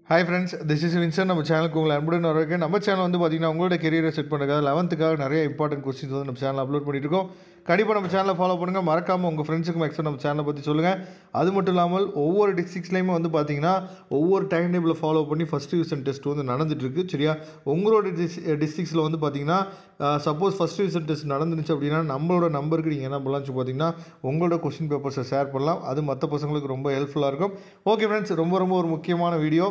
Hi friends, this is Vincent. நம்ம சேனலுக்கு உங்களை அன்புடன் வரவேற்கிறேன். நம்ம சேனல் வந்து பார்த்தீங்கன்னா உங்களோட கெரியரை செட் பண்ணுறதுக்காக 11th நிறைய இம்பார்ட்டன்ட் கொஸ்டின்ஸ் வந்து நம்ம சேனல் அப்லோட் பண்ணிட்டு இருக்கோம். கண்டிப்பாக நம்ம சேனலை ஃபாலோ பண்ணுங்கள். மறக்காமல் உங்கள் ஃப்ரெண்ட்ஸுக்கு மேக்ஸிமம் நம்ம சேனலை பற்றி சொல்லுங்கள். அது மட்டும் இல்லாமல் ஒவ்வொரு டிஸ்ட்ரிக்ஸ்லையுமே வந்து பார்த்தீங்கன்னா ஒவ்வொரு டைம் டேபிளை ஃபாலோ பண்ணி ஃபஸ்ட் டிவிஷன் டெஸ்ட் வந்து நடந்துகிட்ருக்கு. சரியா, உங்களோட டிஸ்ட்ரிக்ஸில் வந்து பார்த்தீங்கன்னா சப்போஸ் ஃபஸ்ட் டிவிஷன் டெஸ்ட் நடந்துச்சு அப்படின்னா நம்மளோட நம்பருக்கு நீங்கள் என்ன பண்ணலாம்னு பார்த்தீங்கன்னா உங்களோட கொஸ்டின் பேப்பர்ஸை ஷேர் பண்ணலாம். அது மற்ற பசங்களுக்கு ரொம்ப ஹெல்ப்ஃபுல்லாக இருக்கும். ஓகே ஃப்ரெண்ட்ஸ், ரொம்ப ஒரு முக்கியமான வீடியோ.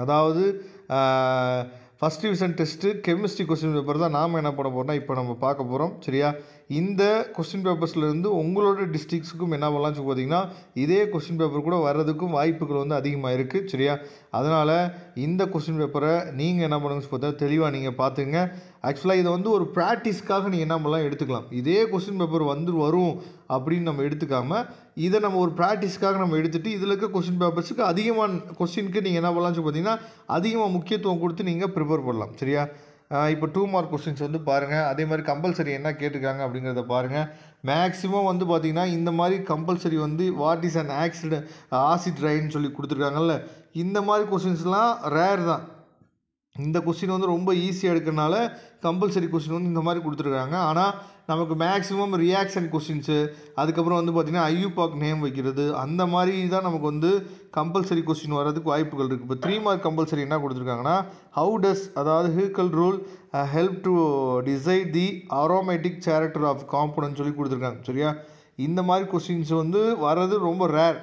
அதாவது first division test chemistry question paper தான் நாம் என்ன பண்ண போகிறோம்னா இப்போ நம்ம பார்க்க போகிறோம். சரியா, இந்த கொஸ்டின் பேப்பர்ஸ்லேருந்து உங்களோட டிஸ்ட்ரிக்ஸுக்கும் என்ன பண்ணலாம்னு பார்த்தீங்கன்னா இதே கொஸ்டின் பேப்பர் கூட வர்றதுக்கும் வாய்ப்புகள் வந்து அதிகமாக இருக்குது. சரியா, அதனால் இந்த கொஸ்டின் பேப்பரை நீங்கள் என்ன பண்ணுங்கன்னு பார்த்தா தெளிவாக நீங்கள் பார்த்துங்க. ஆக்சுவலாக இதை வந்து ஒரு ப்ராக்டிஸ்க்காக நீங்கள் என்ன பண்ணலாம் எடுத்துக்கலாம். இதே கொஸ்டின் பேப்பர் வரும் அப்படின்னு நம்ம எடுத்துக்காமல் இதை நம்ம ஒரு ப்ராக்டிஸ்க்காக நம்ம எடுத்துகிட்டு இதில் இருக்க கொஸ்டின் பேப்பர்ஸுக்கு அதிகமான கொஸ்டினுக்கு நீங்கள் என்ன பண்ணலாம்னு பார்த்தீங்கன்னா அதிகமாக முக்கியத்துவம் கொடுத்து நீங்கள் ப்ரிப்பேர் பண்ணலாம். சரியா, இப்போ 2 மார்க் கொஸ்டின்ஸ் வந்து பாருங்கள். அதே மாதிரி கம்பல்சரி என்ன கேட்டிருக்காங்க அப்படிங்கிறத பாருங்கள். மேக்ஸிமம் வந்து பார்த்திங்கன்னா இந்த மாதிரி கம்பல்சரி வந்து வாட் இஸ் அன் ஆசிட் ரைன்னு சொல்லி கொடுத்துருக்காங்கல்ல, இந்த மாதிரி கொஸ்டின்ஸ்லாம் ரேர் தான். இந்த கொஸ்டின் வந்து ரொம்ப ஈஸியாக எடுக்கிறனால கம்பல்சரி கொஸ்டின் வந்து இந்த மாதிரி கொடுத்துருக்காங்க. ஆனால் நமக்கு மேக்ஸிமம் ரியாக்ஷன் கொஸ்டின்ஸு, அதுக்கப்புறம் வந்து பார்த்திங்கன்னா ஐயூபாக் நேம் வைக்கிறது, அந்த மாதிரி தான் நமக்கு வந்து கம்பல்சரி கொஸ்டின் வர்றதுக்கு வாய்ப்புகள் இருக்குது. இப்போ 3 மார்க் கம்பல்சரி என்ன கொடுத்துருக்காங்கன்னா ஹவு டஸ், அதாவது Hückel rule help to decide the aromatic character of component சொல்லி கொடுத்துருக்காங்க. சரியா, இந்த மாதிரி கொஸ்டின்ஸ் வந்து வர்றது ரொம்ப ரேர்.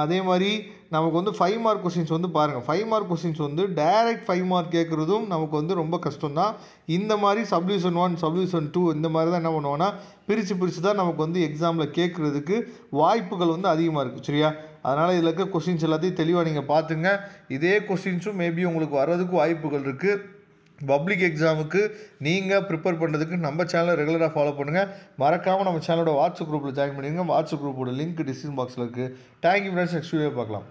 அதே மாதிரி நமக்கு வந்து 5 மார்க் கொஸ்டின்ஸ் வந்து பாருங்கள். 5 மார்க் கொஸ்டின்ஸ் வந்து டைரக்ட் 5 மார்க் கேட்குறதும் நமக்கு வந்து ரொம்ப கஷ்டம் தான். இந்த மாதிரி சப்டிவிஷன் 1 சப்டிவிஷன் 2 இந்த மாதிரி தான் என்ன பண்ணுவோன்னா பிரித்து தான் நமக்கு வந்து எக்ஸாமில் கேட்குறதுக்கு வாய்ப்புகள் வந்து அதிகமாக இருக்குது. சரியா, அதனால் இதில் இருக்க கொஸ்டின்ஸ் எல்லாத்தையும் தெளிவாக நீங்கள் பார்த்துங்க. இதே கொஸ்டின்ஸும் மேபி உங்களுக்கு வர்றதுக்கு வாய்ப்புகள் இருக்குது. பப்ளிக் எக்ஸாமுக்கு நீங்கள் ப்ரிப்பேர் பண்ணுறதுக்கு நம்ம சேனலை ரெகுலராக ஃபாலோ பண்ணுங்கள். மறக்காமல் நம்ம சேனலோட வாட்ஸ்அப் குரூப்பில் ஜாயின் பண்ணிடுங்க. வாட்ஸ்அப் குரூப்போட லிங்க் டிஸ்கிரிப்ஷன் பாக்ஸில் இருக்குது. தேங்க்யூ ஃப்ரெண்ட்ஸ், நெக்ஸ்ட் வீடியோ பார்க்கலாம்.